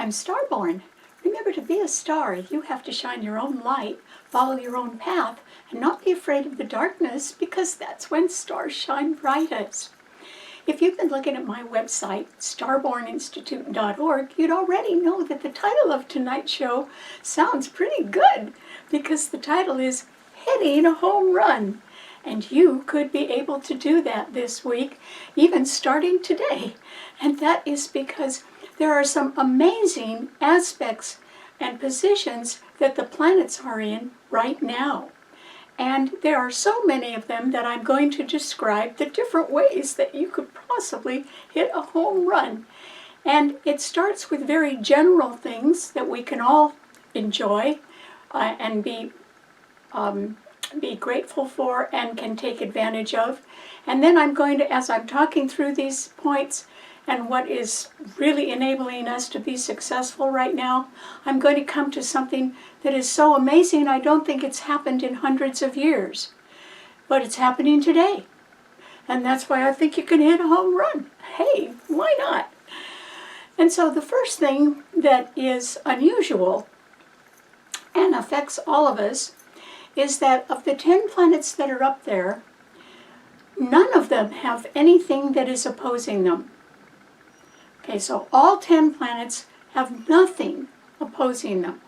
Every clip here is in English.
I'm Starborn. Remember, to be a star, you have to shine your own light, follow your own path, and not be afraid of the darkness, because that's when stars shine brightest. If you've been looking at my website, starborninstitute.org, you'd already know that the title of tonight's show sounds pretty good, because the title is Hitting a Home Run. And you could be able to do that this week, even starting today. And that is because there are some amazing aspects and positions that the planets are in right now. And there are so many of them that I'm going to describe the different ways that you could possibly hit a home run. And it starts with very general things that we can all enjoy and be grateful for and can take advantage of. And then I'm going to, as I'm talking through these points and what is really enabling us to be successful right now, I'm going to come to something that is so amazing I don't think it's happened in hundreds of years. But it's happening today. And that's why I think you can hit a home run. Hey, why not? And so the first thing that is unusual and affects all of us is that of the 10 planets that are up there, none of them have anything that is opposing them. Okay, so all 10 planets have nothing opposing them.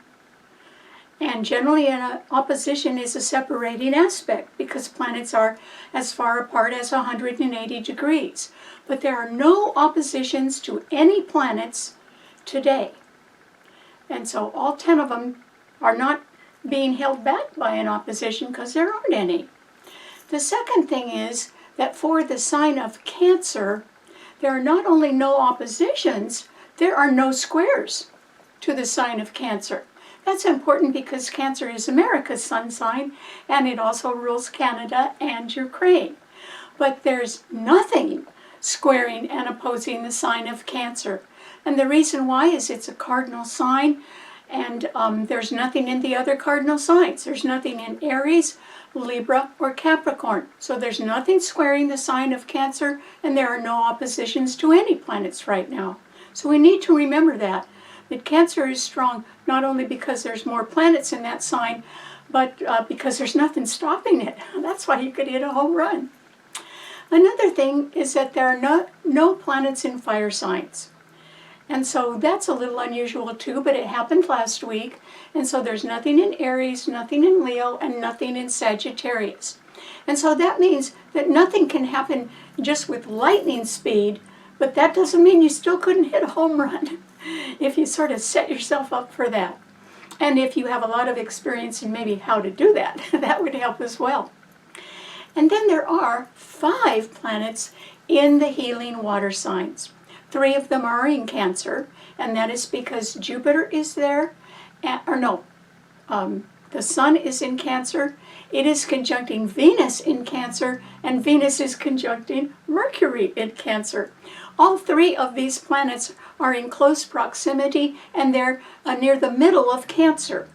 And generally an opposition is a separating aspect, because planets are as far apart as 180 degrees. But there are no oppositions to any planets today. And so all 10 of them are not being held back by an opposition, because there aren't any. The second thing is that for the sign of Cancer, there are not only no oppositions, there are no squares to the sign of Cancer. That's important because Cancer is America's sun sign, and it also rules Canada and Ukraine. But there's nothing squaring and opposing the sign of Cancer. And the reason why is it's a cardinal sign, and there's nothing in the other cardinal signs. There's nothing in Aries, Libra, or Capricorn. So there's nothing squaring the sign of Cancer, and there are no oppositions to any planets right now. So we need to remember that Cancer is strong, not only because there's more planets in that sign, but because there's nothing stopping it. That's why you could hit a home run. Another thing is that there are no planets in fire signs. And so that's a little unusual too, but it happened last week. And so there's nothing in Aries, nothing in Leo, and nothing in Sagittarius. And so that means that nothing can happen just with lightning speed, but that doesn't mean you still couldn't hit a home run if you sort of set yourself up for that. And if you have a lot of experience in maybe how to do that, that would help as well. And then there are 5 planets in the healing water signs. 3 of them are in Cancer, and that is because Jupiter is there, the Sun is in Cancer, it is conjuncting Venus in Cancer, and Venus is conjuncting Mercury in Cancer. All 3 of these planets are in close proximity, and they're near the middle of Cancer.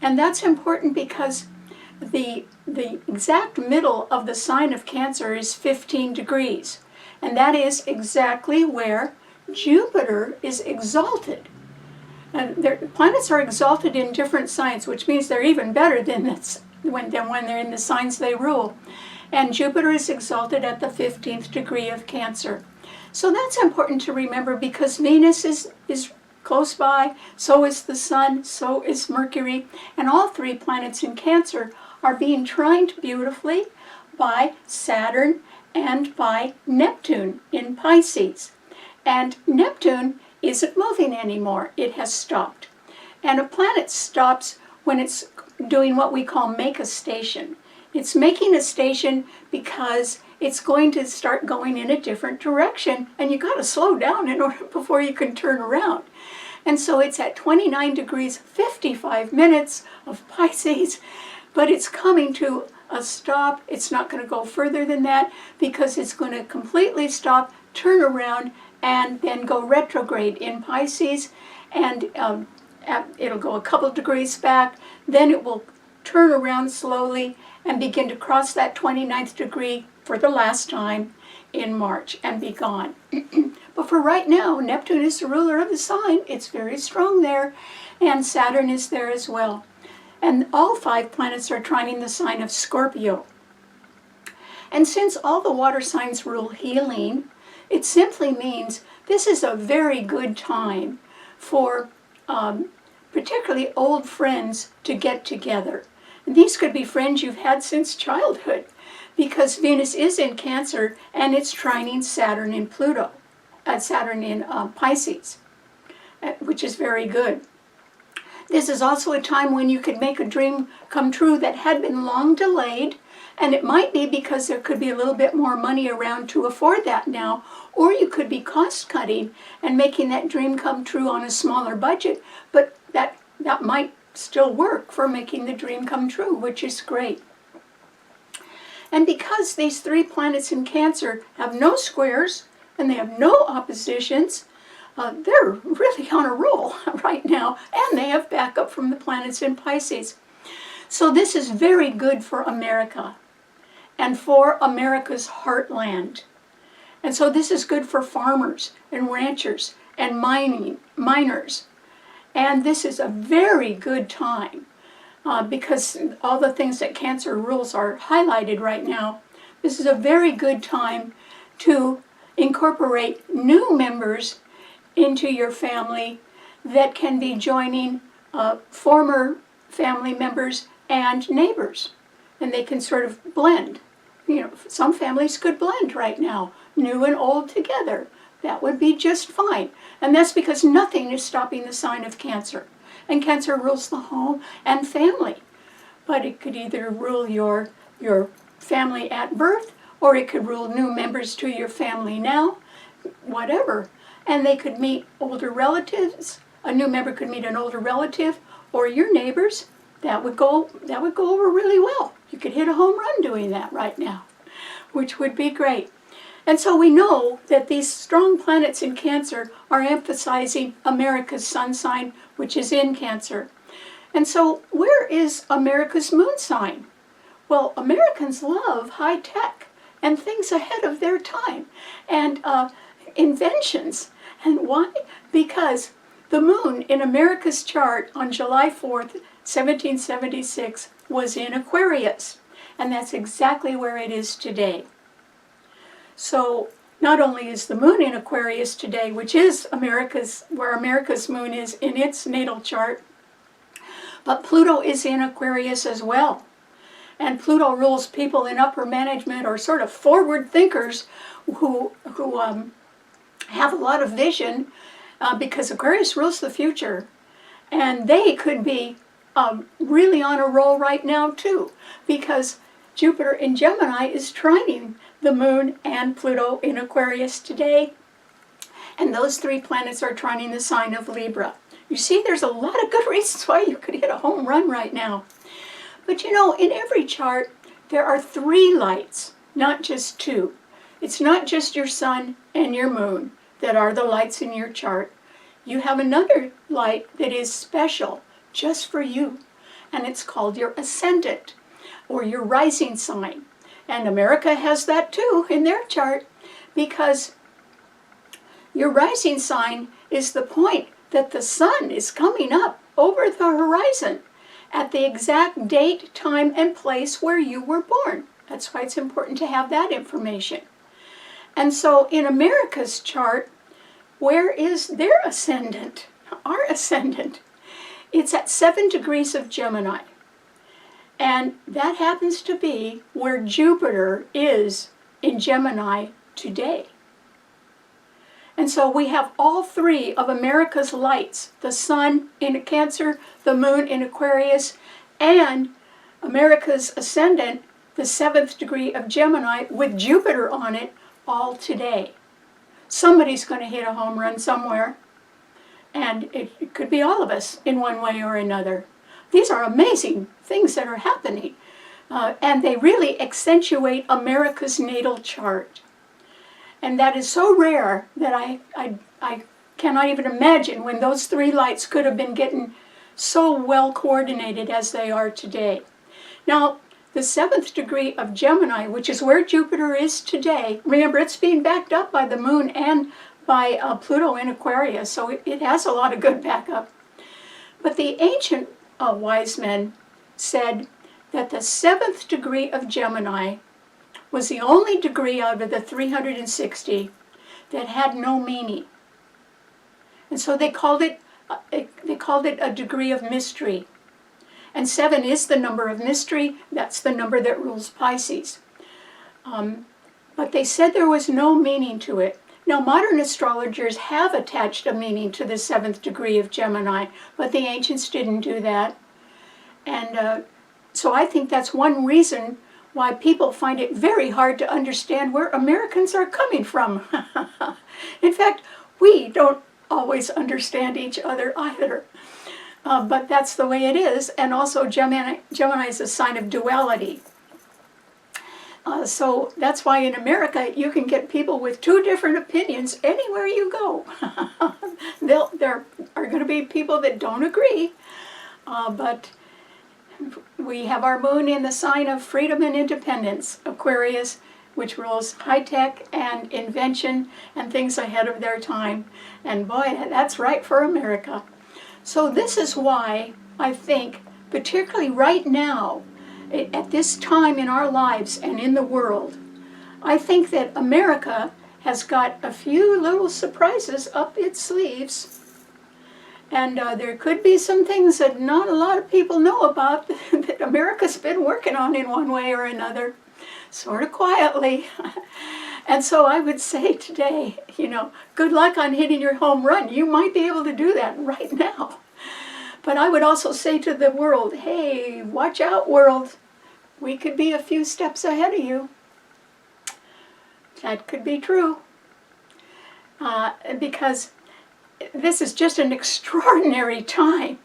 And that's important because the exact middle of the sign of Cancer is 15 degrees. And that is exactly where Jupiter is exalted. And planets are exalted in different signs, which means they're even better than when they're in the signs they rule. And Jupiter is exalted at the 15th degree of Cancer. So that's important to remember, because Venus is close by, so is the Sun, so is Mercury, and all 3 planets in Cancer are being trined beautifully by Saturn and by Neptune in Pisces. And Neptune isn't moving anymore. It has stopped. And a planet stops when it's doing what we call make a station. It's making a station because it's going to start going in a different direction, and you got to slow down in order before you can turn around. And so it's at 29 degrees 55 minutes of Pisces, but it's coming to a stop. It's not going to go further than that, because it's going to completely stop, turn around, and then go retrograde in Pisces, and it'll go a couple degrees back, then it will turn around slowly and begin to cross that 29th degree for the last time in March and be gone. But for right now, Neptune is the ruler of the sign. It's very strong there. And Saturn is there as well. And all 5 planets are trining the sign of Scorpio. And since all the water signs rule healing, it simply means this is a very good time for particularly old friends to get together. And these could be friends you've had since childhood, because Venus is in Cancer and it's trining Saturn in Pluto, Saturn in Pisces, which is very good. This is also a time when you could make a dream come true that had been long delayed, and it might be because there could be a little bit more money around to afford that now, or you could be cost cutting and making that dream come true on a smaller budget, but that might still work for making the dream come true, which is great. And because these 3 planets in Cancer have no squares and they have no oppositions, they're really on a roll right now, and they have backup from the planets in Pisces. So this is very good for America and for America's heartland. And so this is good for farmers and ranchers and miners. And this is a very good time because all the things that Cancer rules are highlighted right now. This is a very good time to incorporate new members into your family that can be joining former family members and neighbors, and they can sort of blend. You know, some families could blend right now, new and old together. That would be just fine. And that's because nothing is stopping the sign of Cancer. And Cancer rules the home and family. But it could either rule your family at birth, or it could rule new members to your family now, whatever. And they could meet older relatives. A new member could meet an older relative or your neighbors. That would go over really well. You could hit a home run doing that right now, which would be great. And so we know that these strong planets in Cancer are emphasizing America's sun sign, which is in Cancer. And so where is America's moon sign? Well, Americans love high tech and things ahead of their time and inventions. And why? Because the moon in America's chart on July 4th, 1776 was in Aquarius. And that's exactly where it is today. So not only is the moon in Aquarius today, which is where America's moon is in its natal chart, but Pluto is in Aquarius as well. And Pluto rules people in upper management or sort of forward thinkers who have a lot of vision because Aquarius rules the future. And they could be really on a roll right now too, because Jupiter in Gemini is trining the moon and Pluto in Aquarius today. And those 3 planets are trining the sign of Libra. You see, there's a lot of good reasons why you could hit a home run right now. But you know, in every chart, there are 3 lights, not just 2. It's not just your sun and your moon that are the lights in your chart. You have another light that is special just for you, and it's called your Ascendant, or your rising sign. And America has that too in their chart, because your rising sign is the point that the sun is coming up over the horizon at the exact date, time, and place where you were born. That's why it's important to have that information. And so in America's chart, where is their ascendant? Our ascendant. It's at 7 degrees of Gemini. And that happens to be where Jupiter is in Gemini today. And so we have all 3 of America's lights, the sun in Cancer, the moon in Aquarius, and America's ascendant, the 7th degree of Gemini with Jupiter on it, all today. Somebody's going to hit a home run somewhere, and it could be all of us in one way or another. These are amazing things that are happening, and they really accentuate America's natal chart. And that is so rare that I cannot even imagine when those 3 lights could have been getting so well coordinated as they are today. Now, the 7th degree of Gemini, which is where Jupiter is today, remember it's being backed up by the moon and by Pluto in Aquarius, so it has a lot of good backup. But the ancient wise men said that the 7th degree of Gemini was the only degree out of the 360 that had no meaning. And so they called it a degree of mystery. And 7 is the number of mystery. That's the number that rules Pisces. But they said there was no meaning to it. Now, modern astrologers have attached a meaning to the 7th degree of Gemini, but the ancients didn't do that. And so I think that's one reason why people find it very hard to understand where Americans are coming from. In fact, we don't always understand each other either. But that's the way it is. And also Gemini is a sign of duality. So that's why in America you can get people with 2 different opinions anywhere you go. There are going to be people that don't agree, but we have our moon in the sign of freedom and independence, Aquarius, which rules high-tech and invention and things ahead of their time. And boy, that's right for America. So this is why I think, particularly right now, at this time in our lives and in the world, I think that America has got a few little surprises up its sleeves. And there could be some things that not a lot of people know about that America's been working on in one way or another, sort of quietly. And so I would say today, good luck on hitting your home run. You might be able to do that right now. But I would also say to the world, hey, watch out, world. We could be a few steps ahead of you. That could be true. Because this is just an extraordinary time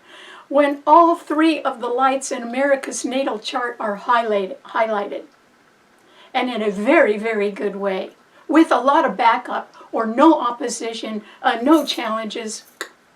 when all 3 of the lights in America's natal chart are highlighted. And in a very, very good way, with a lot of backup or no opposition, no challenges.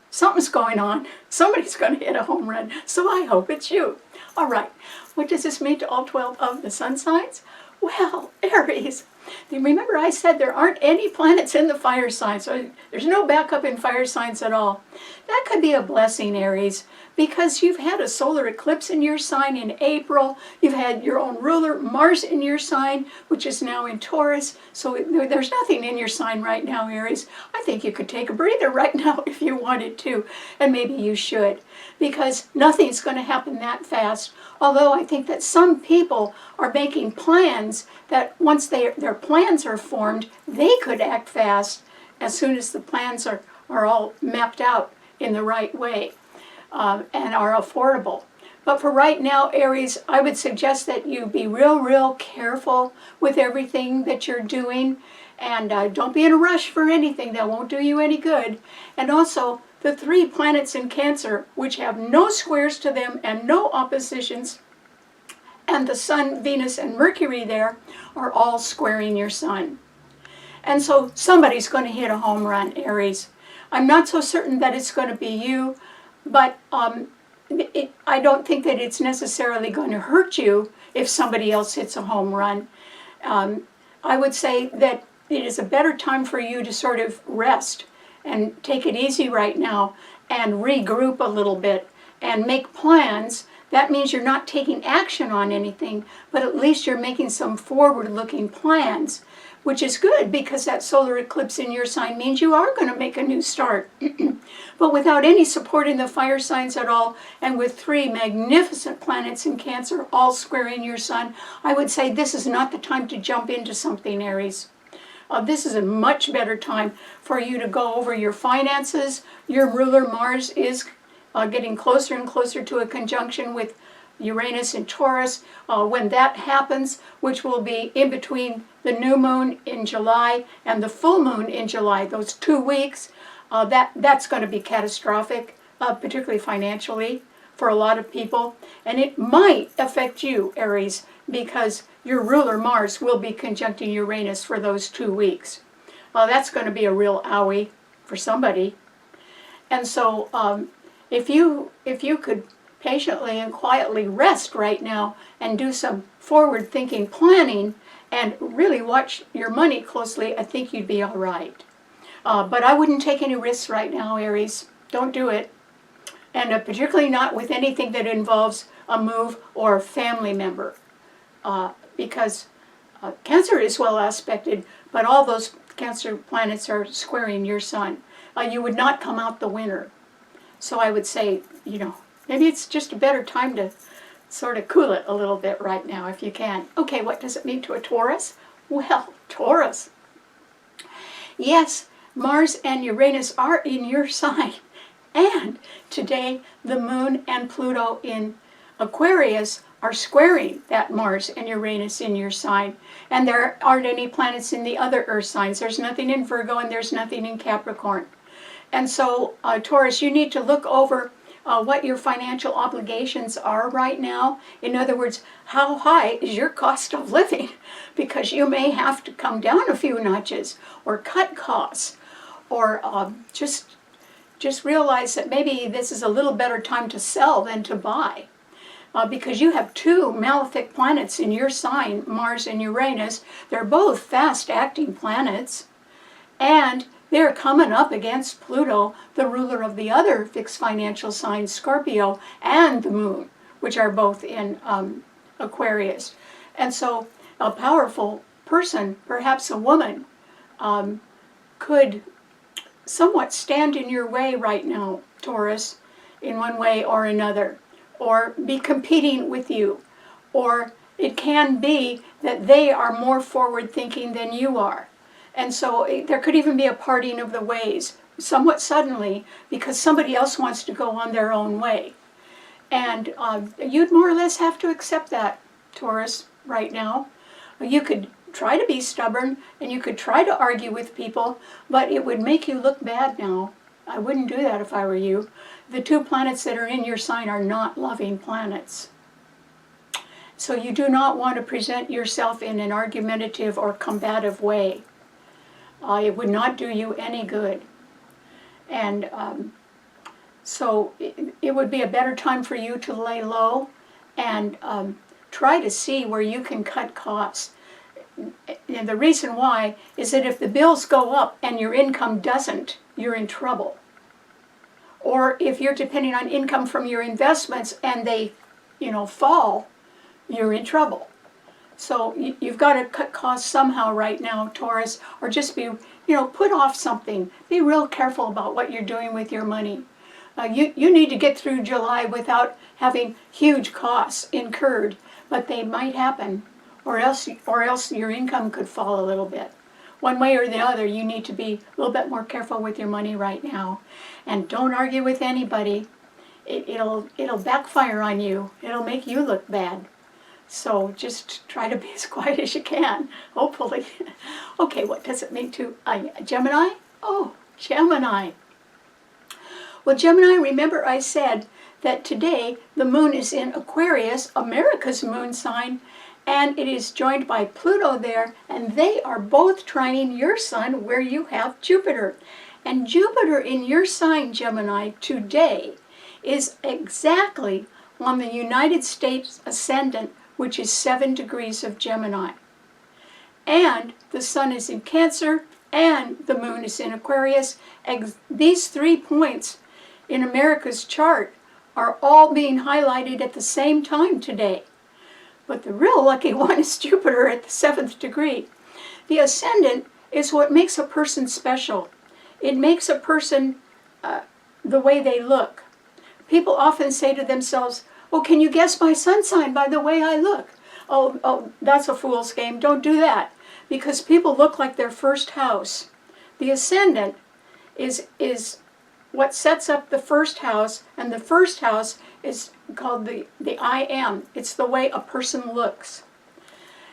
Something's going on. Somebody's going to hit a home run. So I hope it's you. All right. What does this mean to all 12 of the sun signs? Well, Aries. Remember I said there aren't any planets in the fire signs, so there's no backup in fire signs at all. That could be a blessing, Aries, because you've had a solar eclipse in your sign in April. You've had your own ruler, Mars, in your sign, which is now in Taurus. So there's nothing in your sign right now, Aries. I think you could take a breather right now if you wanted to, and maybe you should, because nothing's going to happen that fast. Although I think that some people are making plans that once their plans are formed, they could act fast as soon as the plans are all mapped out in the right way and are affordable. But for right now, Aries, I would suggest that you be real careful with everything that you're doing, and don't be in a rush for anything. That won't do you any good. And also, the 3 planets in Cancer, which have no squares to them and no oppositions, and the Sun, Venus, and Mercury there are all squaring your Sun. And so somebody's going to hit a home run, Aries. I'm not so certain that it's going to be you, but I don't think that it's necessarily going to hurt you if somebody else hits a home run. I would say that it is a better time for you to sort of rest and take it easy right now and regroup a little bit and make plans. That means you're not taking action on anything, but at least you're making some forward-looking plans, which is good because that solar eclipse in your sign means you are going to make a new start. But without any support in the fire signs at all, and with 3 magnificent planets in Cancer all squaring your Sun, I would say this is not the time to jump into something, Aries. This is a much better time for you to go over your finances. Your ruler Mars is getting closer and closer to a conjunction with Uranus and Taurus. When that happens, which will be in between the new moon in July and the full moon in July, those 2 weeks, that's going to be catastrophic, particularly financially for a lot of people. And it might affect you, Aries, because your ruler Mars will be conjuncting Uranus for those 2 weeks. That's going to be a real owie for somebody. And so if you could patiently and quietly rest right now and do some forward-thinking planning and really watch your money closely, I think you'd be all right. But I wouldn't take any risks right now, Aries. Don't do it. And particularly not with anything that involves a move or a family member. Because Cancer is well aspected, but all those Cancer planets are squaring your sun. You would not come out the winner. So I would say, maybe it's just a better time to sort of cool it a little bit right now if you can. Okay, what does it mean to a Taurus? Well, Taurus. Yes, Mars and Uranus are in your sign. And today, the Moon and Pluto in Aquarius are squaring that Mars and Uranus in your sign. And there aren't any planets in the other Earth signs. There's nothing in Virgo and there's nothing in Capricorn. And so, Taurus, you need to look over what your financial obligations are right now. In other words, how high is your cost of living? Because you may have to come down a few notches or cut costs, or just realize that maybe this is a little better time to sell than to buy. Because you have two malefic planets in your sign, Mars and Uranus. They're both fast-acting planets, and they're coming up against Pluto, the ruler of the other fixed financial sign, Scorpio, and the Moon, which are both in Aquarius. And so a powerful person, perhaps a woman, could somewhat stand in your way right now, Taurus, in one way or another, or be competing with you. Or it can be that they are more forward-thinking than you are. And so there could even be a parting of the ways, somewhat suddenly, because somebody else wants to go on their own way. And you'd more or less have to accept that, Taurus, right now. You could try to be stubborn, and you could try to argue with people, but it would make you look bad now. I wouldn't do that if I were you. The two planets that are in your sign are not loving planets. So you do not want to present yourself in an argumentative or combative way. It would not do you any good. And so it would be a better time for you to lay low and try to see where you can cut costs. And the reason why is that if the bills go up and your income doesn't, you're in trouble. Or if you're depending on income from your investments and they, fall, you're in trouble. So you've got to cut costs somehow right now, Taurus, or just be, put off something. Be real careful about what you're doing with your money. You need to get through July without having huge costs incurred, but they might happen, or else your income could fall a little bit. One way or the other, you need to be a little bit more careful with your money right now. And don't argue with anybody. It'll backfire on you. It'll make you look bad. So just try to be as quiet as you can, hopefully. Okay, what does it mean to Gemini? Oh, Gemini. Well, Gemini, remember I said that today the moon is in Aquarius, America's moon sign, and it is joined by Pluto there, and they are both trining your sun where you have Jupiter. And Jupiter in your sign, Gemini, today is exactly on the United States Ascendant, which is 7 degrees of Gemini. And the sun is in Cancer, and the moon is in Aquarius. These 3 points in America's chart are all being highlighted at the same time today. But the real lucky one is Jupiter at the 7th degree. The Ascendant is what makes a person special. It makes a person the way they look. People often say to themselves, oh, can you guess my sun sign by the way I look? Oh, that's a fool's game. Don't do that. Because people look like their first house. The Ascendant is what sets up the first house, and the first house is called the I am. It's the way a person looks.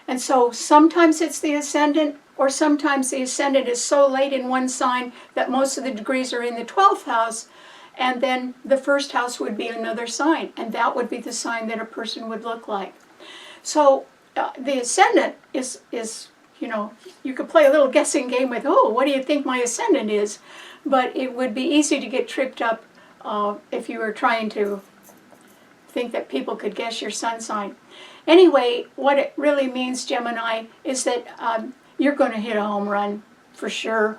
And so sometimes it's the Ascendant, or sometimes the Ascendant is so late in one sign that most of the degrees are in the 12th house, and then the first house would be another sign, and that would be the sign that a person would look like. So the Ascendant is, you could play a little guessing game with, oh, what do you think my Ascendant is? But it would be easy to get tripped up if you were trying to think that people could guess your sun sign. Anyway, what it really means, Gemini, is that you're going to hit a home run for sure.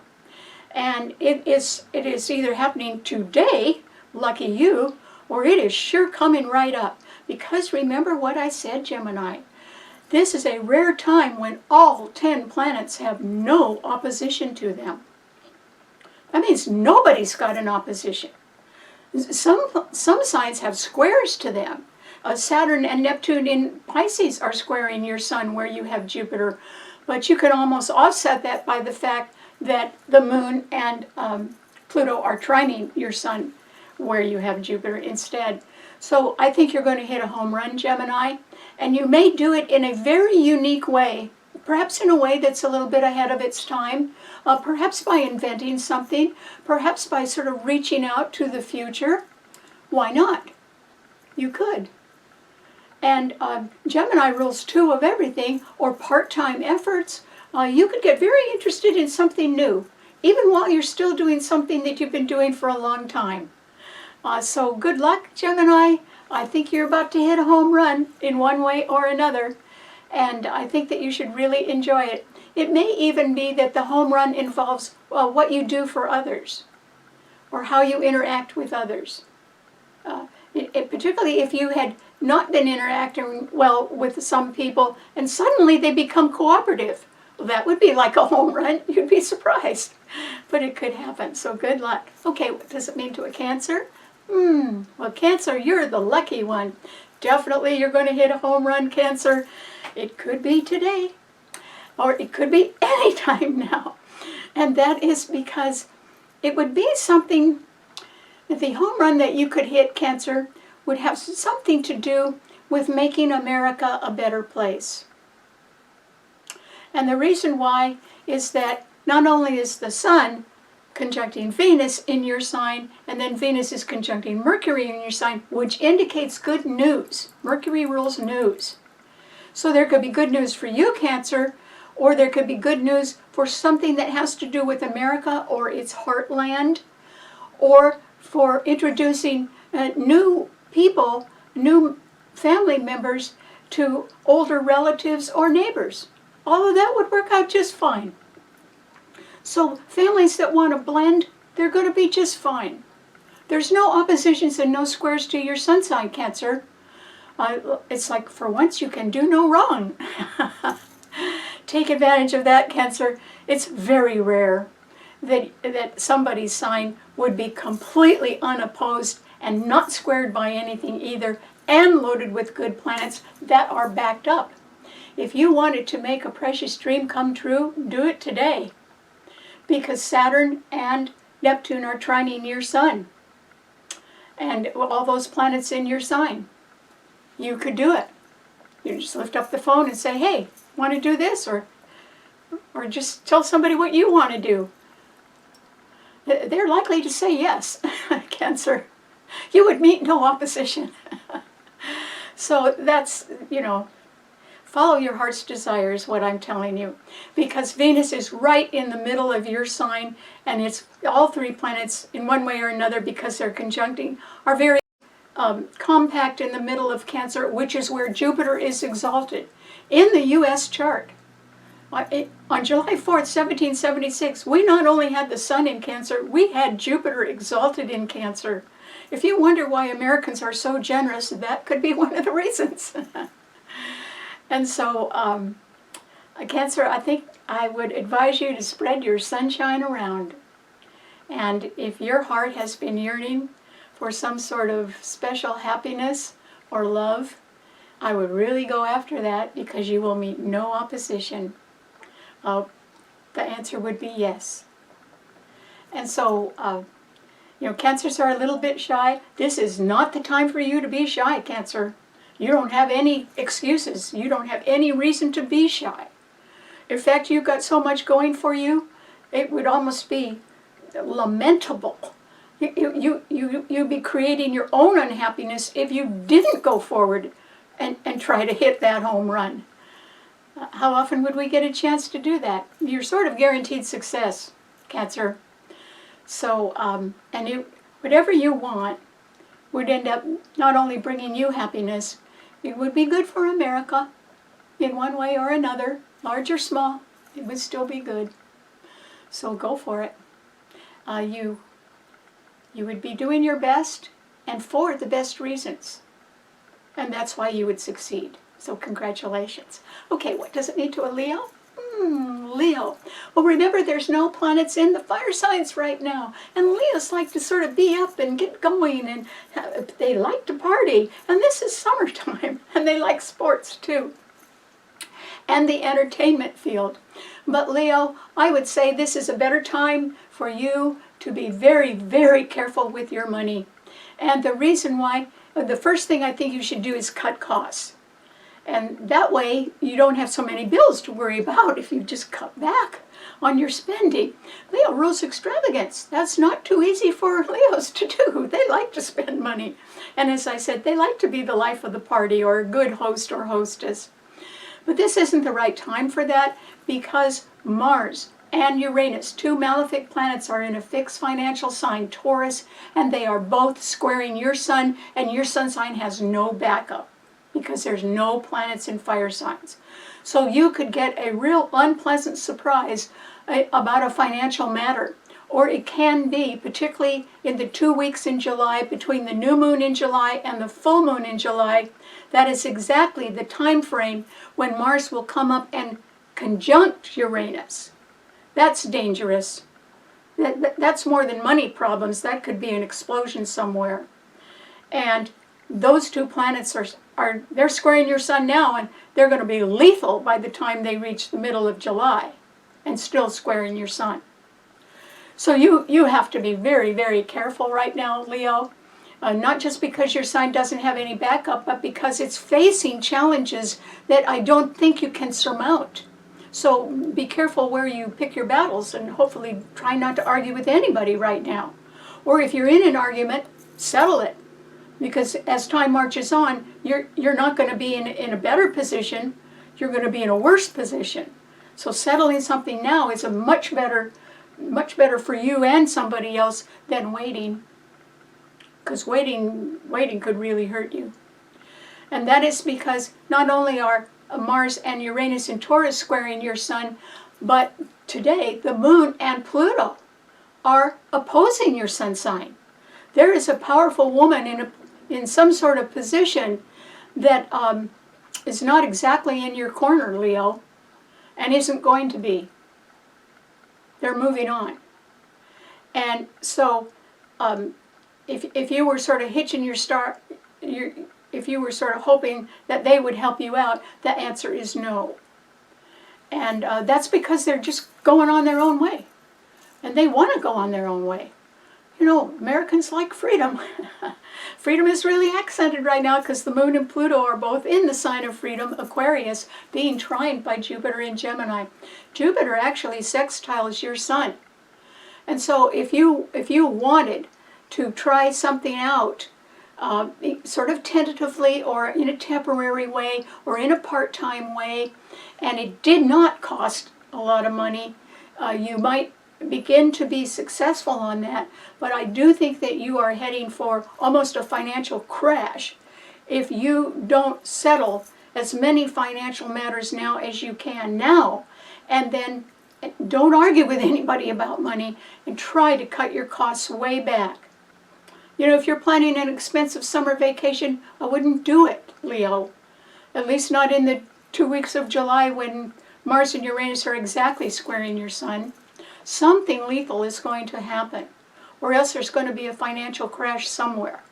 And it is either happening today, lucky you, or it is sure coming right up. Because remember what I said, Gemini. This is a rare time when all 10 planets have no opposition to them. That means nobody's got an opposition. Some signs have squares to them. Saturn and Neptune in Pisces are squaring your sun where you have Jupiter. But you can almost offset that by the fact that the moon and Pluto are trining your sun where you have Jupiter instead. So I think you're going to hit a home run, Gemini. And you may do it in a very unique way. Perhaps in a way that's a little bit ahead of its time. Perhaps by inventing something. Perhaps by sort of reaching out to the future. Why not? You could. And Gemini rules 2 of everything, or part-time efforts. You could get very interested in something new, even while you're still doing something that you've been doing for a long time. So good luck, Gemini. I think you're about to hit a home run in one way or another. And I think that you should really enjoy it. It may even be that the home run involves what you do for others, or how you interact with others. Particularly if you had not been interacting well with some people and suddenly they become cooperative. Well, that would be like a home run. You'd be surprised. But it could happen, so good luck. Okay, what does it mean to a Cancer? Well, Cancer, you're the lucky one. Definitely you're going to hit a home run, Cancer. It could be today, or it could be any time now. And that is because it would be something, the home run that you could hit, Cancer, would have something to do with making America a better place. And the reason why is that not only is the Sun conjuncting Venus in your sign, and then Venus is conjuncting Mercury in your sign, which indicates good news. Mercury rules news. So there could be good news for you, Cancer, or there could be good news for something that has to do with America or its heartland, or for introducing new people, new family members to older relatives or neighbors. All of that would work out just fine. So families that want to blend, they're going to be just fine. There's no oppositions and no squares to your sun sign, Cancer. It's like, for once, you can do no wrong. Take advantage of that, Cancer. It's very rare that somebody's sign would be completely unopposed and not squared by anything either, and loaded with good planets that are backed up. If you wanted to make a precious dream come true, do it today. Because Saturn and Neptune are trining your sun. And all those planets in your sign. You could do it. You just lift up the phone and say, hey, want to do this? Or just tell somebody what you want to do. They're likely to say yes, Cancer. You would meet no opposition. So that's, follow your heart's desire is what I'm telling you. Because Venus is right in the middle of your sign, and it's all 3 planets in one way or another, because they're conjuncting, are very compact in the middle of Cancer, which is where Jupiter is exalted. In the U.S. chart, on July 4th, 1776, we not only had the Sun in Cancer, we had Jupiter exalted in Cancer. If you wonder why Americans are so generous, that could be one of the reasons. And so, Cancer, I think I would advise you to spread your sunshine around. And if your heart has been yearning for some sort of special happiness or love, I would really go after that, because you will meet no opposition. The answer would be yes. And so, Cancers are a little bit shy. This is not the time for you to be shy, Cancer. You don't have any excuses. You don't have any reason to be shy. In fact, you've got so much going for you, it would almost be lamentable. You'd be creating your own unhappiness if you didn't go forward and try to hit that home run. How often would we get a chance to do that? You're sort of guaranteed success, Cancer. So, whatever you want would end up not only bringing you happiness, it would be good for America in one way or another, large or small. It would still be good. So go for it. you would be doing your best and for the best reasons. And that's why you would succeed. So congratulations. Okay, what does it mean to a Leo? Leo. Well, remember, there's no planets in the fire signs right now. And Leos like to sort of be up and get going, and they like to party. And this is summertime, and they like sports too. And the entertainment field. But Leo, I would say this is a better time for you to be very, very careful with your money. And the reason why, the first thing I think you should do is cut costs. And that way you don't have so many bills to worry about if you just cut back on your spending. Leo rules extravagance. That's not too easy for Leos to do. They like to spend money. And as I said, they like to be the life of the party or a good host or hostess. But this isn't the right time for that, because Mars and Uranus, two malefic planets, are in a fixed financial sign, Taurus, and they are both squaring your sun, and your sun sign has no backup because there's no planets in fire signs. So you could get a real unpleasant surprise about a financial matter. Or it can be, particularly in the 2 weeks in July, between the new moon in July and the full moon in July, that is exactly the time frame when Mars will come up and conjunct Uranus. That's dangerous. That's more than money problems. That could be an explosion somewhere. And those two planets they're squaring your sun now, and they're going to be lethal by the time they reach the middle of July, and still squaring your sun. So you have to be very, very careful right now, Leo. Not just because your sign doesn't have any backup, but because it's facing challenges that I don't think you can surmount. So be careful where you pick your battles, and hopefully try not to argue with anybody right now. Or if you're in an argument, settle it. Because as time marches on, you're not going to be in a better position. You're going to be in a worse position. So settling something now is a much better for you and somebody else than waiting. Because waiting could really hurt you. And that is because not only are Mars and Uranus in Taurus squaring your sun, but today the moon and Pluto are opposing your sun sign. There is a powerful woman in some sort of position that is not exactly in your corner, Leo, and isn't going to be. They're moving on. And so if you were sort of hitching your star, if you were sort of hoping that they would help you out, the answer is no. And that's because they're just going on their own way. And they want to go on their own way. You know, Americans like freedom. Freedom is really accented right now because the moon and Pluto are both in the sign of freedom, Aquarius, being trined by Jupiter in Gemini. Jupiter actually sextiles your sun. And so if you wanted to try something out, sort of tentatively or in a temporary way or in a part-time way, and it did not cost a lot of money, you might begin to be successful on that. But I do think that you are heading for almost a financial crash if you don't settle as many financial matters now as you can now, and then don't argue with anybody about money and try to cut your costs way back. You know, if you're planning an expensive summer vacation, I wouldn't do it, Leo. At least not in the 2 weeks of July when Mars and Uranus are exactly squaring your sun. Something lethal is going to happen, or else there's going to be a financial crash somewhere.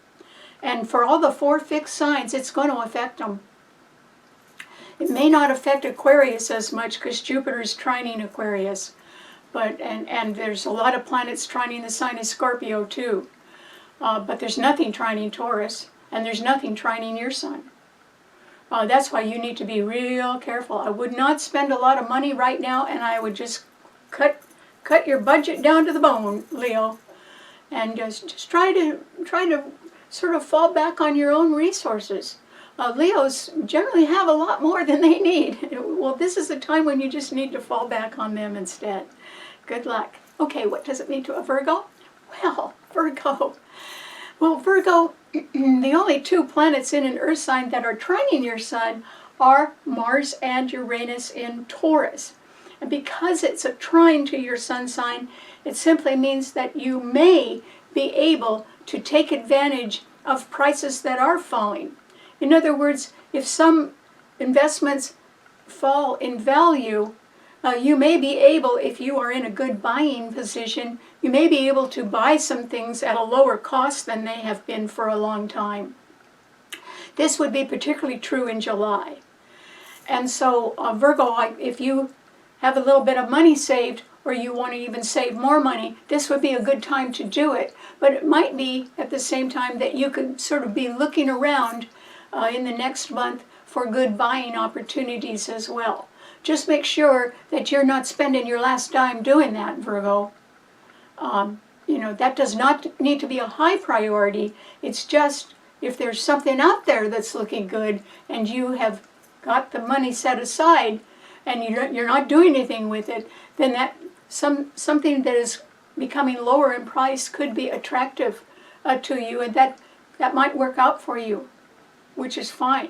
And for all the 4 fixed signs, it's going to affect them. It may not affect Aquarius as much because Jupiter is trining Aquarius, but and there's a lot of planets trining the sign of Scorpio too. But there's nothing trining Taurus, and there's nothing trining your sun. That's why you need to be real careful. I would not spend a lot of money right now, and I would just cut your budget down to the bone, Leo, and just try to sort of fall back on your own resources. Leos generally have a lot more than they need. Well, this is a time when you just need to fall back on them instead. Good luck. Okay, what does it mean to a Virgo? Well, Virgo. Well, Virgo, the only 2 planets in an Earth sign that are trining your sun are Mars and Uranus in Taurus. And because it's a trine to your sun sign, it simply means that you may be able to take advantage of prices that are falling. In other words, if some investments fall in value, you may be able, if you are in a good buying position, you may be able to buy some things at a lower cost than they have been for a long time. This would be particularly true in July. And so Virgo, if you have a little bit of money saved, or you want to even save more money, this would be a good time to do it. But it might be at the same time that you could sort of be looking around in the next month for good buying opportunities as well. Just make sure that you're not spending your last dime doing that, Virgo. That does not need to be a high priority. It's just if there's something out there that's looking good and you have got the money set aside and you're not doing anything with it, then that something that is becoming lower in price could be attractive to you, and that might work out for you, which is fine.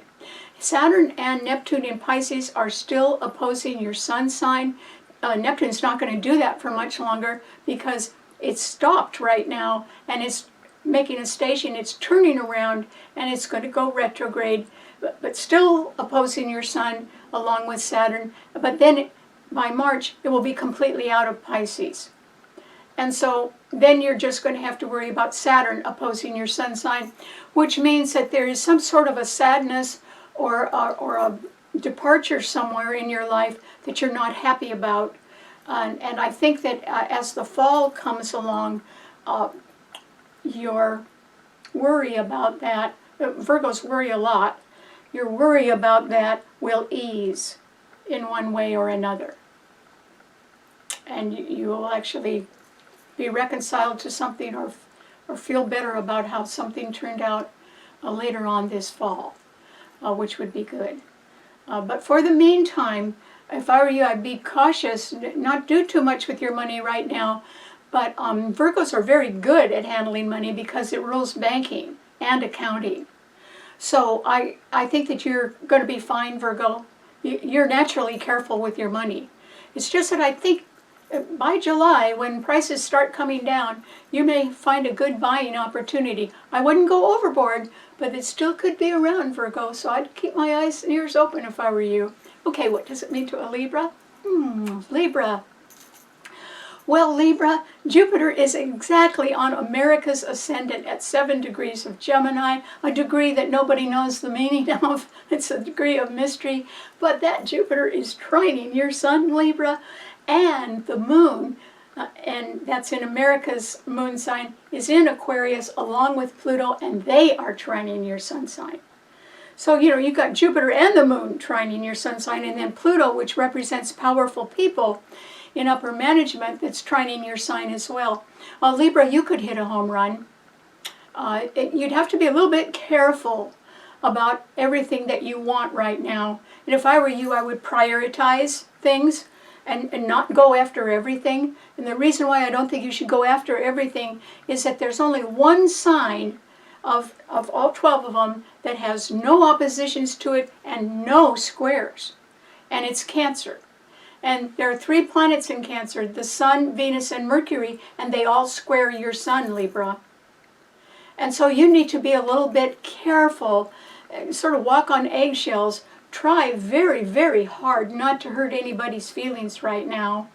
Saturn and Neptune in Pisces are still opposing your sun sign. Neptune's not going to do that for much longer because it's stopped right now and it's making a station. It's turning around and it's going to go retrograde, but still opposing your sun along with Saturn. But then by March, it will be completely out of Pisces. And so then you're just going to have to worry about Saturn opposing your sun sign, which means that there is some sort of a sadness or a departure somewhere in your life that you're not happy about. And I think that as the fall comes along, your worry about that, Virgos worry a lot, your worry about that will ease in one way or another. And you will actually be reconciled to something or feel better about how something turned out later on this fall, which would be good. But for the meantime, if I were you, I'd be cautious, not do too much with your money right now. But Virgos are very good at handling money because it rules banking and accounting. So I think that you're going to be fine, Virgo. You're naturally careful with your money. It's just that I think by July, when prices start coming down, you may find a good buying opportunity. I wouldn't go overboard, but it still could be around, Virgo, so I'd keep my eyes and ears open if I were you. Okay, what does it mean to a Libra? Libra. Well, Libra, Jupiter is exactly on America's ascendant at 7 degrees of Gemini, a degree that nobody knows the meaning of. It's a degree of mystery, but that Jupiter is trining your sun, Libra, and the moon, and that's in America's moon sign, is in Aquarius along with Pluto, and they are trining your sun sign. So, you've got Jupiter and the moon trining your sun sign, and then Pluto, which represents powerful people in upper management, that's trining your sign as well. Libra, you could hit a home run. You'd have to be a little bit careful about everything that you want right now. And if I were you, I would prioritize things and not go after everything. And the reason why I don't think you should go after everything is that there's only one sign of all 12 of them that has no oppositions to it and no squares, and it's Cancer. And there are 3 planets in Cancer, the Sun, Venus, and Mercury, and they all square your sun, Libra. And so you need to be a little bit careful, sort of walk on eggshells, try very, very hard not to hurt anybody's feelings right now.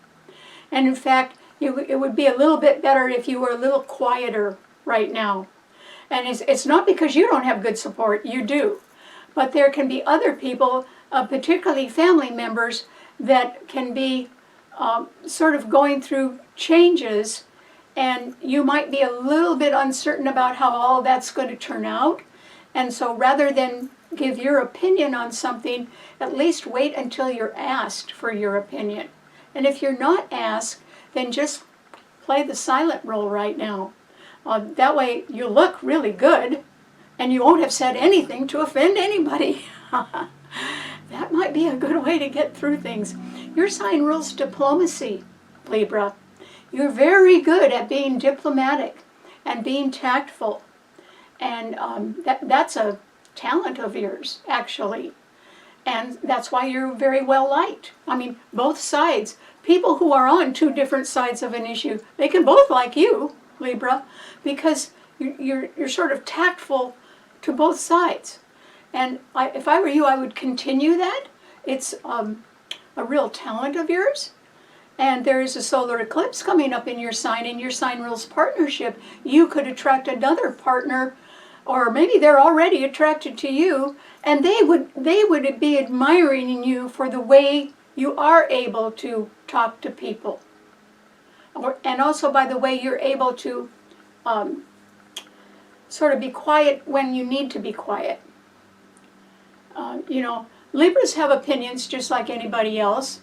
And in fact, it would be a little bit better if you were a little quieter right now. And it's not because you don't have good support, you do. But there can be other people, particularly family members, that can be sort of going through changes, and you might be a little bit uncertain about how all that's going to turn out. And so rather than give your opinion on something, at least wait until you're asked for your opinion. And if you're not asked, then just play the silent role right now. That way you look really good, and you won't have said anything to offend anybody. That might be a good way to get through things. Your sign rules diplomacy, Libra. You're very good at being diplomatic and being tactful. And that's a talent of yours, actually. And that's why you're very well liked. I mean, both sides. People who are on two different sides of an issue, they can both like you, Libra, because you're sort of tactful to both sides. And if I were you, I would continue that. It's a real talent of yours. And there is a solar eclipse coming up in your sign, and your sign rules partnership. You could attract another partner, or maybe they're already attracted to you, and they would be admiring you for the way you are able to talk to people, and also by the way you're able to sort of be quiet when you need to be quiet. You know, Libras have opinions just like anybody else,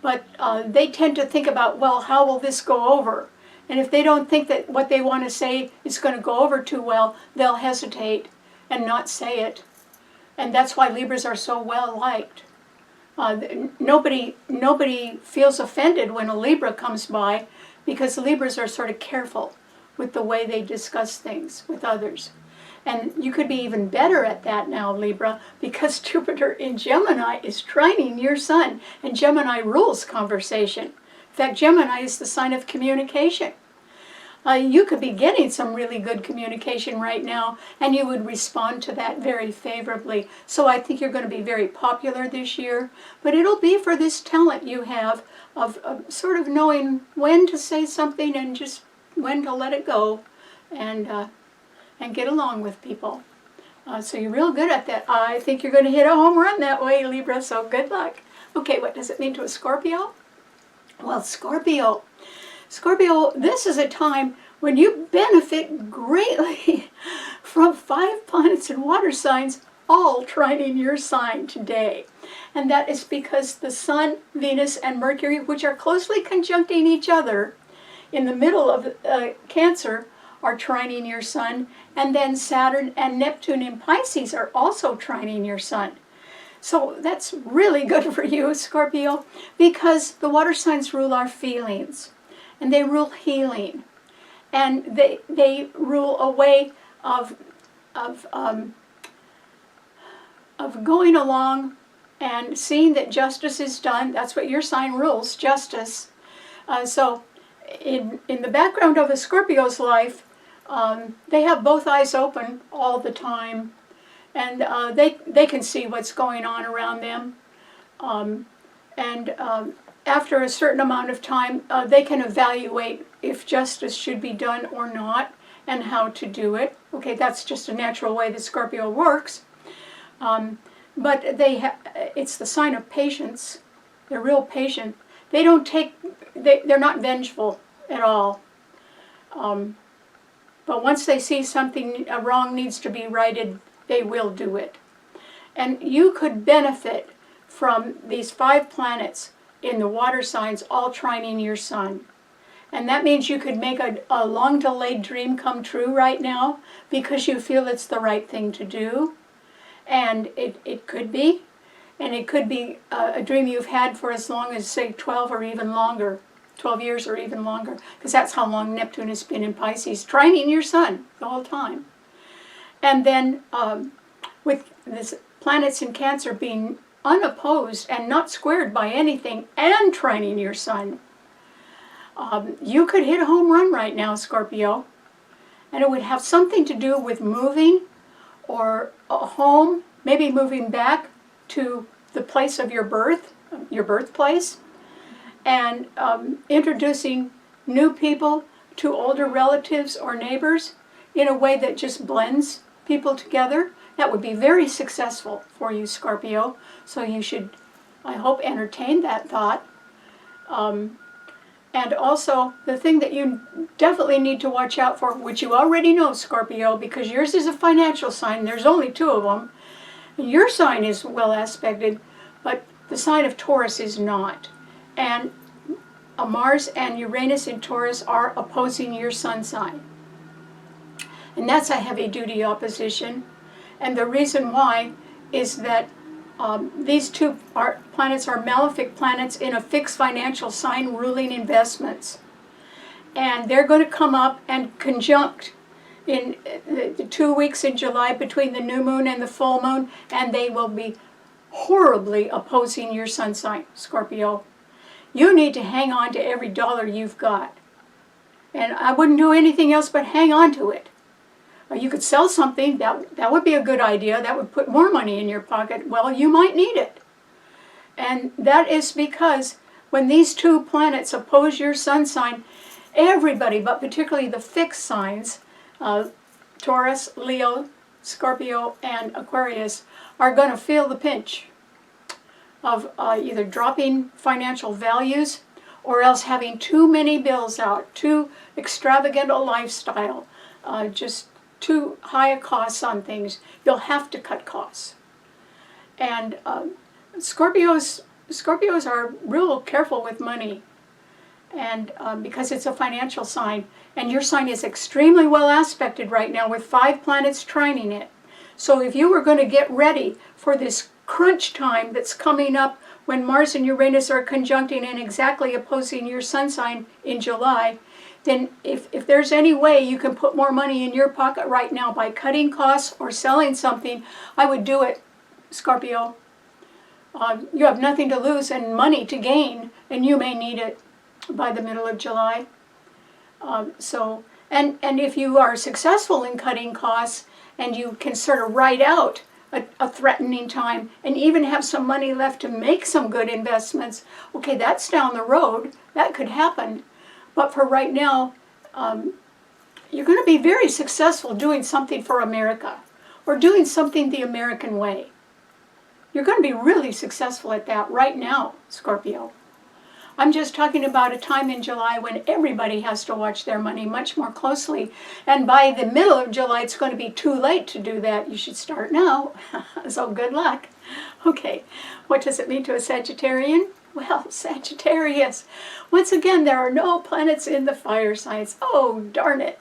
but they tend to think about, well, how will this go over? And if they don't think that what they want to say is going to go over too well, they'll hesitate and not say it. And that's why Libras are so well liked. Nobody feels offended when a Libra comes by, because Libras are sort of careful with the way they discuss things with others. And you could be even better at that now, Libra, because Jupiter in Gemini is trining your sun, and Gemini rules conversation. In fact, Gemini is the sign of communication. You could be getting some really good communication right now, and you would respond to that very favorably. So I think you're going to be very popular this year, but it'll be for this talent you have of sort of knowing when to say something and just when to let it go, and get along with people. So you're real good at that. I think you're going to hit a home run that way, Libra, so good luck. Okay, what does it mean to a Scorpio? Well, Scorpio, this is a time when you benefit greatly from 5 planets and water signs all trining your sign today. And that is because the Sun, Venus, and Mercury, which are closely conjuncting each other in the middle of Cancer, are trining your sun, and then Saturn and Neptune in Pisces are also trining your sun. So that's really good for you, Scorpio, because the water signs rule our feelings, and they rule healing, and they rule a way of going along and seeing that justice is done. That's what your sign rules, justice. So in the background of a Scorpio's life, they have both eyes open all the time, and they can see what's going on around them. After a certain amount of time, they can evaluate if justice should be done or not, and how to do it. Okay, that's just a natural way that Scorpio works. But it's the sign of patience. They're real patient. They don't they're not vengeful at all. But once they see something wrong needs to be righted, they will do it. And you could benefit from these 5 planets in the water signs all trining your sun. And that means you could make a long-delayed dream come true right now because you feel it's the right thing to do. And it could be. And it could be a dream you've had for as long as, say, 12 or even longer. 12 years or even longer, because that's how long Neptune has been in Pisces, trining your sun the whole time. And then with this planets in Cancer being unopposed and not squared by anything and trining your sun, you could hit a home run right now, Scorpio. And it would have something to do with moving or a home, maybe moving back to the place of your birthplace, and introducing new people to older relatives or neighbors in a way that just blends people together. That would be very successful for you, Scorpio. So you should, I hope, entertain that thought. And also, the thing that you definitely need to watch out for, which you already know, Scorpio, because yours is a financial sign, there's only 2 of them. Your sign is well aspected, but the sign of Taurus is not. And Mars and Uranus in Taurus are opposing your sun sign. And that's a heavy-duty opposition. And the reason why is that these 2 planets are malefic planets in a fixed financial sign ruling investments. And they're going to come up and conjunct in the 2 weeks in July between the new moon and the full moon, and they will be horribly opposing your sun sign, Scorpio. You need to hang on to every dollar you've got. And I wouldn't do anything else but hang on to it. You could sell something, that would be a good idea. That would put more money in your pocket. Well, you might need it. And that is because when these two planets oppose your sun sign, everybody, but particularly the fixed signs, Taurus, Leo, Scorpio, and Aquarius, are going to feel the pinch of either dropping financial values or else having too many bills out, too extravagant a lifestyle, just too high a costs on things. You'll have to cut costs. And Scorpios are real careful with money, and because it's a financial sign, and your sign is extremely well aspected right now with 5 planets trining it. So if you were going to get ready for this crunch time that's coming up when Mars and Uranus are conjuncting and exactly opposing your sun sign in July, then if there's any way you can put more money in your pocket right now by cutting costs or selling something, I would do it, Scorpio. You have nothing to lose and money to gain, and you may need it by the middle of July. And if you are successful in cutting costs and you can sort of ride out a threatening time and even have some money left to make some good investments, okay, that's down the road. That could happen. But for right now, you're going to be very successful doing something for America or doing something the American way. You're going to be really successful at that right now, Scorpio. I'm just talking about a time in July when everybody has to watch their money much more closely. And by the middle of July, it's going to be too late to do that. You should start now. So good luck. Okay, what does it mean to a Sagittarian? Well, Sagittarius. Once again, there are no planets in the fire signs. Oh, darn it.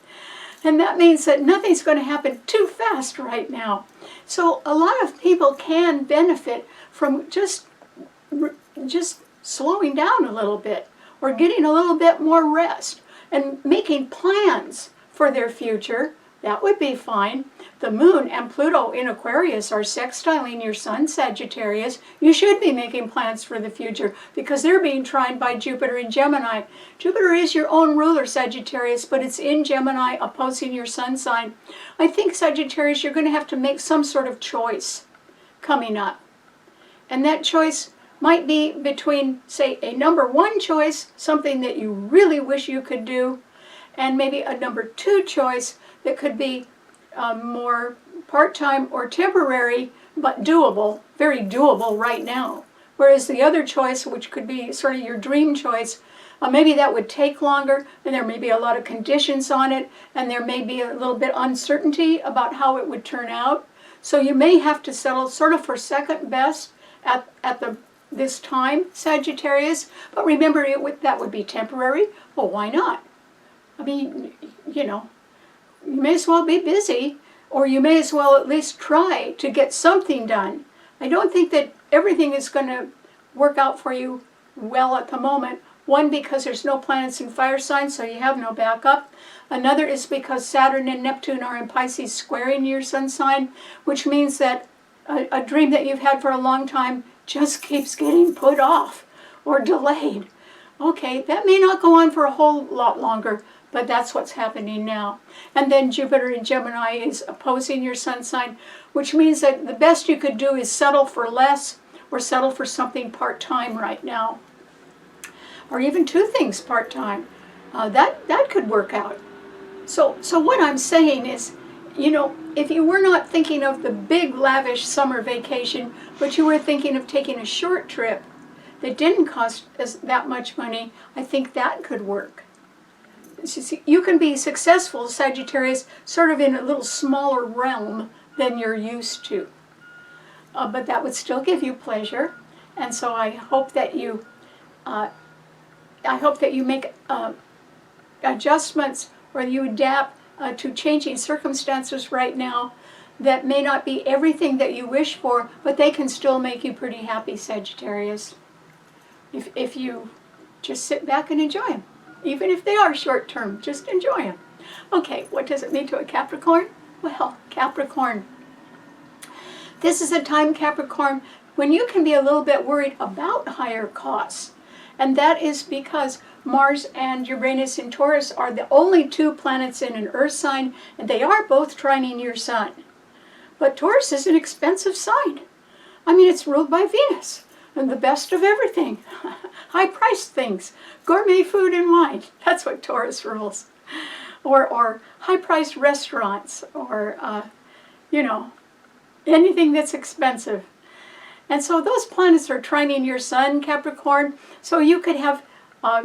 And that means that nothing's going to happen too fast right now. So a lot of people can benefit from just slowing down a little bit or getting a little bit more rest and making plans for their future. That would be fine. The moon and Pluto in Aquarius are sextiling your sun, Sagittarius. You should be making plans for the future because they're being trined by Jupiter in Gemini. Jupiter is your own ruler, Sagittarius, but it's in Gemini opposing your sun sign. I think, Sagittarius, you're going to have to make some sort of choice coming up. And that choice might be between, say, a number 1 choice, something that you really wish you could do, and maybe a number 2 choice that could be more part-time or temporary, but doable, very doable right now. Whereas the other choice, which could be sort of your dream choice, maybe that would take longer, and there may be a lot of conditions on it, and there may be a little bit uncertainty about how it would turn out. So you may have to settle sort of for second best at this time, Sagittarius. But remember, that would be temporary. Well, why not? I mean, you may as well be busy, or you may as well at least try to get something done. I don't think that everything is going to work out for you well at the moment. One, because there's no planets in fire signs, so you have no backup. Another is because Saturn and Neptune are in Pisces squaring your sun sign, which means that a dream that you've had for a long time just keeps getting put off or delayed. Okay, that may not go on for a whole lot longer, but that's what's happening now. And then Jupiter in Gemini is opposing your sun sign, which means that the best you could do is settle for less or settle for something part-time right now. Or even 2 things part-time. That could work out. So what I'm saying is, if you were not thinking of the big lavish summer vacation, but you were thinking of taking a short trip that didn't cost that much money, I think that could work. You can be successful, Sagittarius, sort of in a little smaller realm than you're used to. But that would still give you pleasure. And so I hope that you make adjustments or you adapt to changing circumstances right now that may not be everything that you wish for, but they can still make you pretty happy, Sagittarius, if you just sit back and enjoy them. Even if they are short-term, just enjoy them. Okay, what does it mean to a Capricorn? Well, Capricorn. This is a time, Capricorn, when you can be a little bit worried about higher costs. And that is because Mars and Uranus in Taurus are the only two planets in an Earth sign, and they are both trining your sun. But Taurus is an expensive sign. I mean, it's ruled by Venus, and the best of everything. High-priced things, gourmet food and wine. That's what Taurus rules. Or high-priced restaurants, or, anything that's expensive. And so those planets are trining your sun, Capricorn, so you could have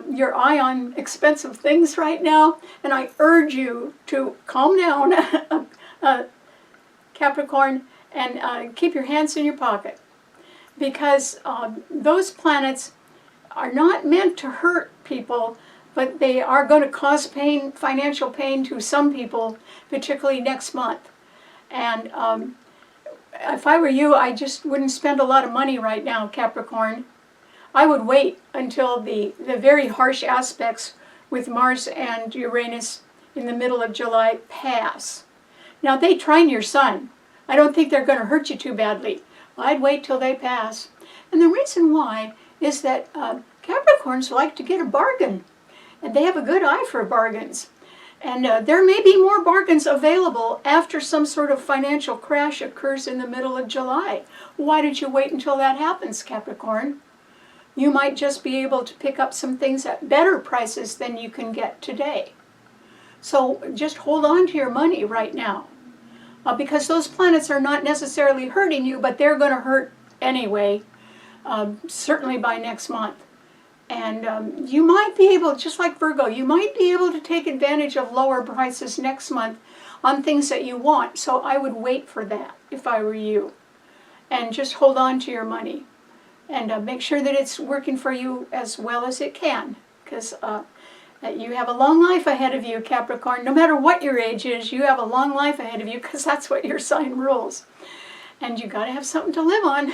your eye on expensive things right now, and I urge you to calm down, Capricorn, and keep your hands in your pocket, because those planets are not meant to hurt people, but they are going to cause pain, financial pain to some people, particularly next month. And if I were you, I just wouldn't spend a lot of money right now, Capricorn. I would wait until the very harsh aspects with Mars and Uranus in the middle of July pass. Now, they trine your sun. I don't think they're going to hurt you too badly. I'd wait till they pass. And the reason why is that Capricorns like to get a bargain, and they have a good eye for bargains. And there may be more bargains available after some sort of financial crash occurs in the middle of July. Why don't you wait until that happens, Capricorn? You might just be able to pick up some things at better prices than you can get today. So just hold on to your money right now, because those planets are not necessarily hurting you, but they're going to hurt anyway, certainly by next month. And you might be able, just like Virgo, you might be able to take advantage of lower prices next month on things that you want. So I would wait for that if I were you. And just hold on to your money. And make sure that it's working for you as well as it can. Because you have a long life ahead of you, Capricorn. No matter what your age is, you have a long life ahead of you, because that's what your sign rules. And you got to have something to live on.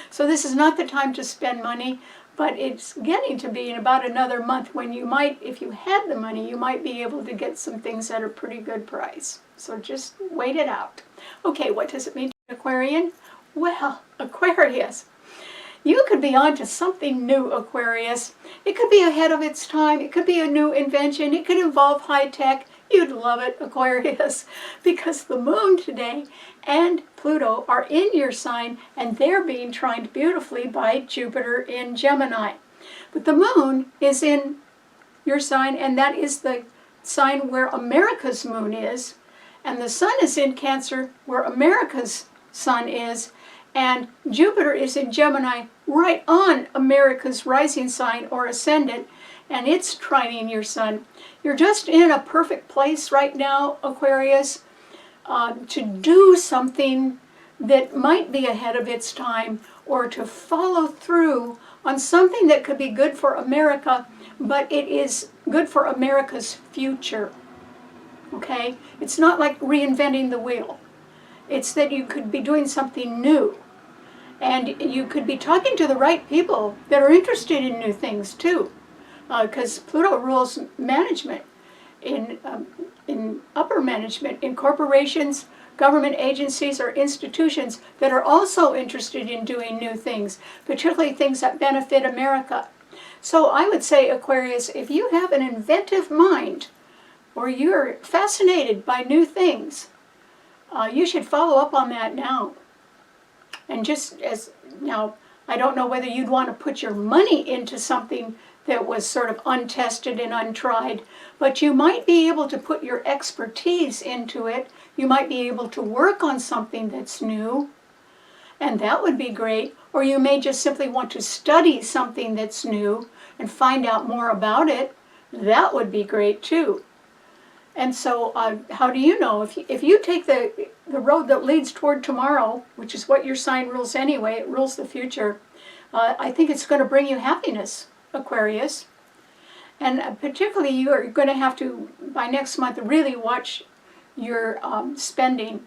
So this is not the time to spend money. But it's getting to be in about another month when you might, if you had the money, you might be able to get some things at a pretty good price. So just wait it out. Okay, what does it mean to Aquarian? Well, Aquarius, you could be on to something new, Aquarius. It could be ahead of its time. It could be a new invention. It could involve high tech. You'd love it, Aquarius, because the moon today and Pluto are in your sign, and they're being trined beautifully by Jupiter in Gemini. But the moon is in your sign, and that is the sign where America's moon is, and the sun is in Cancer, where America's sun is, and Jupiter is in Gemini, right on America's rising sign or ascendant, and it's trining your sun. You're just in a perfect place right now, Aquarius, to do something that might be ahead of its time, or to follow through on something that could be good for America, but it is good for America's future. Okay? It's not like reinventing the wheel. It's that you could be doing something new. And you could be talking to the right people that are interested in new things too. Because Pluto rules management, in upper management, in corporations, government agencies, or institutions that are also interested in doing new things, particularly things that benefit America. So I would say, Aquarius, if you have an inventive mind, or you're fascinated by new things, you should follow up on that now. And just as, now, I don't know whether you'd want to put your money into something that was sort of untested and untried, but you might be able to put your expertise into it. You might be able to work on something that's new, and that would be great. Or you may just simply want to study something that's new and find out more about it. That would be great too. And so how do you know? If you take the road that leads toward tomorrow, which is what your sign rules anyway, it rules the future, I think it's going to bring you happiness, Aquarius. And particularly you are going to have to, by next month, really watch your spending,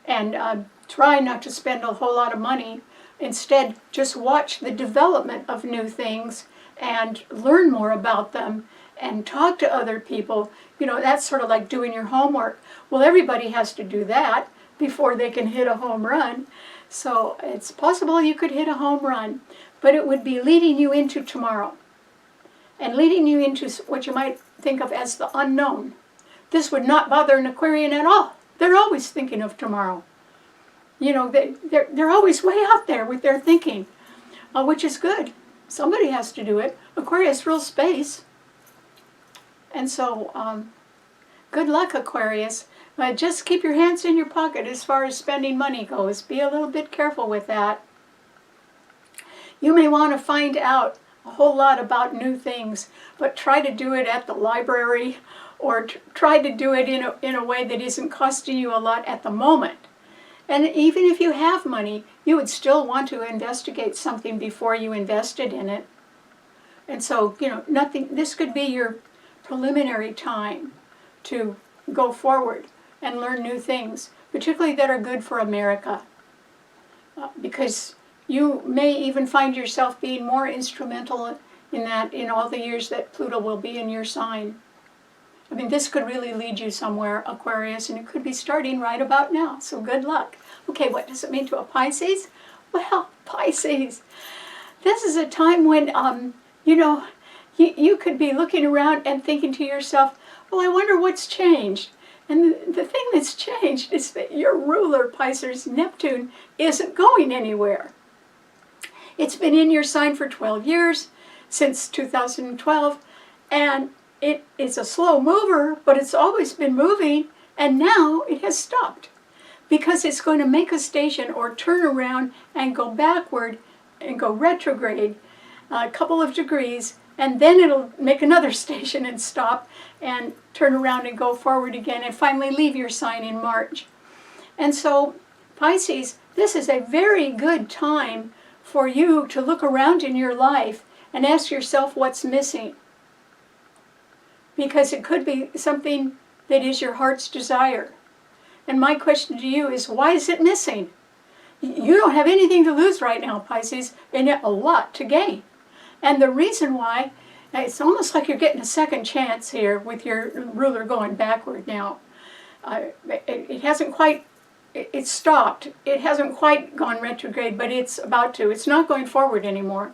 and try not to spend a whole lot of money. Instead, just watch the development of new things and learn more about them and talk to other people. You know, that's sort of like doing your homework. Well, everybody has to do that before they can hit a home run. So it's possible you could hit a home run, but it would be leading you into tomorrow and leading you into what you might think of as the unknown. This would not bother an Aquarian at all. They're always thinking of tomorrow. You know, they're always way out there with their thinking, which is good. Somebody has to do it. Aquarius rules space. And so, good luck, Aquarius. Just keep your hands in your pocket as far as spending money goes. Be a little bit careful with that. You may want to find out a whole lot about new things, but try to do it at the library, or try to do it in a way that isn't costing you a lot at the moment. And even if you have money, you would still want to investigate something before you invested in it. And so, you know, this could be your preliminary time to go forward and learn new things, particularly that are good for America. Because you may even find yourself being more instrumental in that in all the years that Pluto will be in your sign. I mean, this could really lead you somewhere, Aquarius, and it could be starting right about now. So good luck. Okay, what does it mean to a Pisces? Well, Pisces, this is a time when, you know, you could be looking around and thinking to yourself, well, I wonder what's changed. And the thing that's changed is that your ruler, Pisces, Neptune, isn't going anywhere. It's been in your sign for 12 years, since 2012, and it is a slow mover, but it's always been moving, and now it has stopped because it's going to make a station or turn around and go backward and go retrograde a couple of degrees, and then it'll make another station and stop and turn around and go forward again and finally leave your sign in March. And so, Pisces, this is a very good time for you to look around in your life and ask yourself what's missing. Because it could be something that is your heart's desire. And my question to you is, why is it missing? You don't have anything to lose right now, Pisces, and yet a lot to gain. And the reason why, it's almost like you're getting a second chance here with your ruler going backward now. It hasn't quite, it's stopped. It hasn't quite gone retrograde, but it's about to. It's not going forward anymore.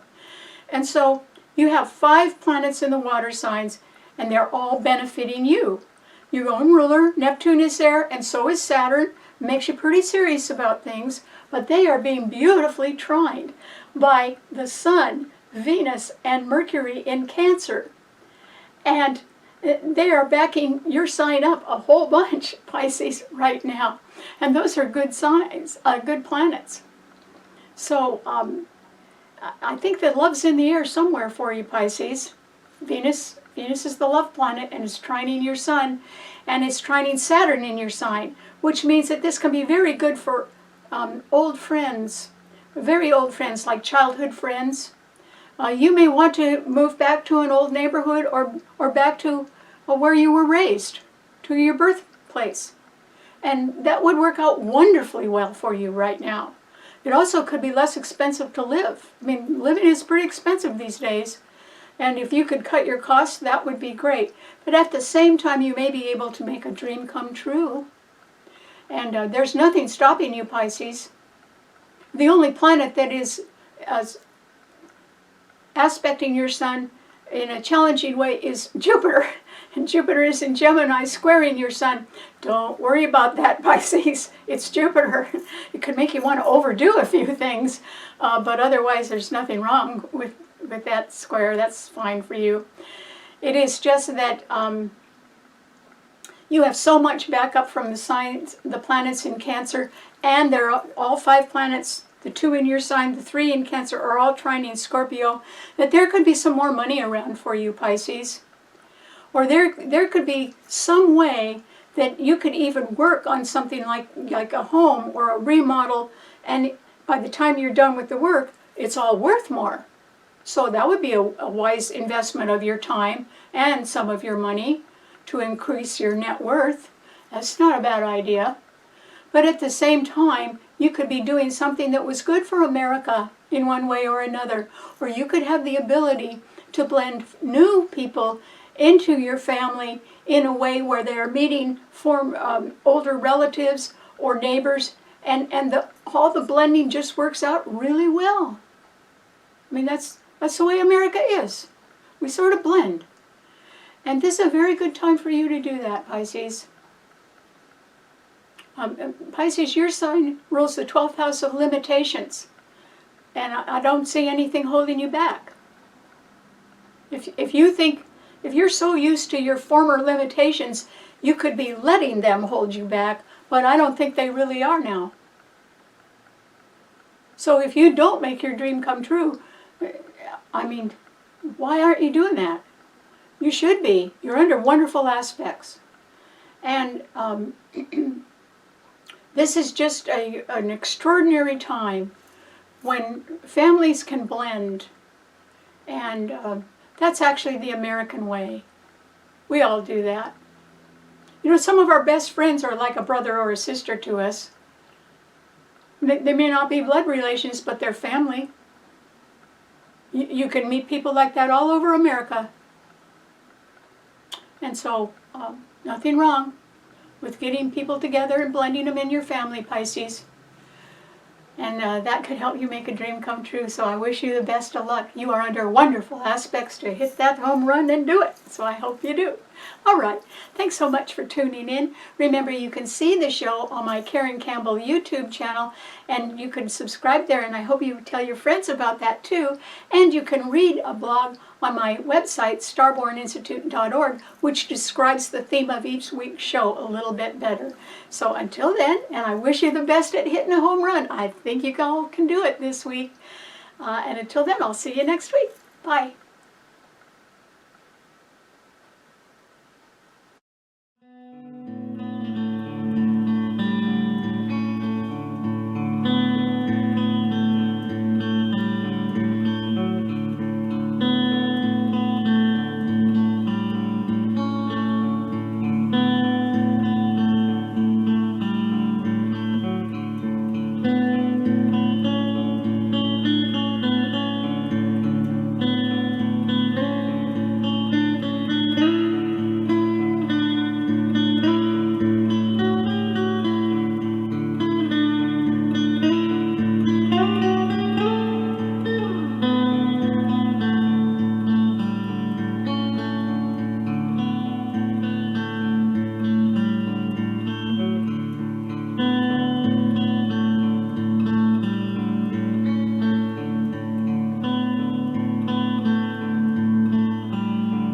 And so you have 5 planets in the water signs, and they're all benefiting you. Your own ruler, Neptune, is there, and so is Saturn. Makes you pretty serious about things, but they are being beautifully trined by the Sun, Venus, and Mercury in Cancer. And they are backing your sign up a whole bunch, Pisces, right now. And those are good signs, good planets. So I think that love's in the air somewhere for you, Pisces. Venus is the love planet, and it's trining your sun, and it's trining Saturn in your sign, which means that this can be very good for old friends, very old friends, like childhood friends. You may want to move back to an old neighborhood or back to where you were raised, to your birthplace. And that would work out wonderfully well for you right now. It also could be less expensive to live. I mean, living is pretty expensive these days. And if you could cut your costs, that would be great. But at the same time, you may be able to make a dream come true. And there's nothing stopping you, Pisces. The only planet that is aspecting your sun in a challenging way is Jupiter. And Jupiter is in Gemini, squaring your sun. Don't worry about that, Pisces. It's Jupiter. It could make you want to overdo a few things, but otherwise there's nothing wrong with that square. That's fine for you. It is just that you have so much backup from the signs, the planets in Cancer, and they're all 5 planets, the 2 in your sign, the 3 in Cancer, are all trining Scorpio, that there could be some more money around for you, Pisces. Or there could be some way that you could even work on something like a home or a remodel, and by the time you're done with the work, it's all worth more. So that would be a wise investment of your time and some of your money to increase your net worth. That's not a bad idea. But at the same time, you could be doing something that was good for America in one way or another. Or you could have the ability to blend new people into your family in a way where they're meeting older relatives or neighbors, And all the blending just works out really well. I mean, that's the way America is. We sort of blend. And this is a very good time for you to do that, Pisces. Pisces, your sign rules the 12th house of limitations. And I don't see anything holding you back. If you're so used to your former limitations, you could be letting them hold you back, but I don't think they really are now. So if you don't make your dream come true, I mean, why aren't you doing that? You should be. You're under wonderful aspects. And this is just an extraordinary time when families can blend. And that's actually the American way. We all do that. You know, some of our best friends are like a brother or a sister to us. They may not be blood relations, but they're family. You can meet people like that all over America. And so, nothing wrong with getting people together and blending them in your family, Pisces. And that could help you make a dream come true. So I wish you the best of luck. You are under wonderful aspects to hit that home run and do it. So I hope you do. All right. Thanks so much for tuning in. Remember, you can see the show on my Karen Campbell YouTube channel. And you can subscribe there. And I hope you tell your friends about that too. And you can read a blog on my website, STARBORNinstitute.org, which describes the theme of each week's show a little bit better. So until then, and I wish you the best at hitting a home run. I think you all can do it this week. And until then, I'll see you next week. Bye.